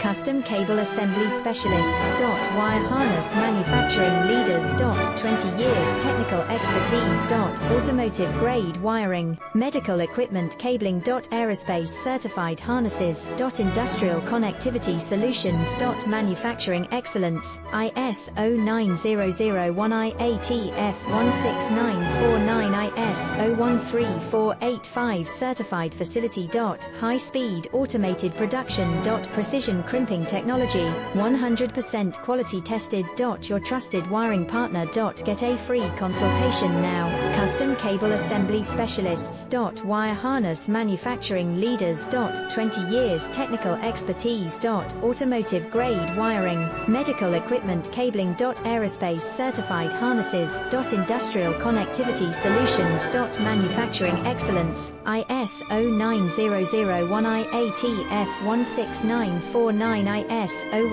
Custom Cable Assembly Specialists. Wire Harness Manufacturing Leaders. 20 years technical expertise. Automotive grade wiring, medical equipment cabling. Aerospace certified harnesses. Industrial connectivity solutions. Manufacturing excellence, ISO 9001 IATF 16949 ISO 13485 certified facility. High speed automated production. Precision crimping technology, 100% quality tested. Your trusted wiring partner. Get a free consultation now. Custom Cable Assembly Specialists. Wire Harness Manufacturing Leaders. 20 years technical expertise. Automotive grade wiring, medical equipment cabling. Aerospace certified harnesses. Industrial connectivity solutions. Manufacturing excellence, ISO 9001 IATF 16949 ISO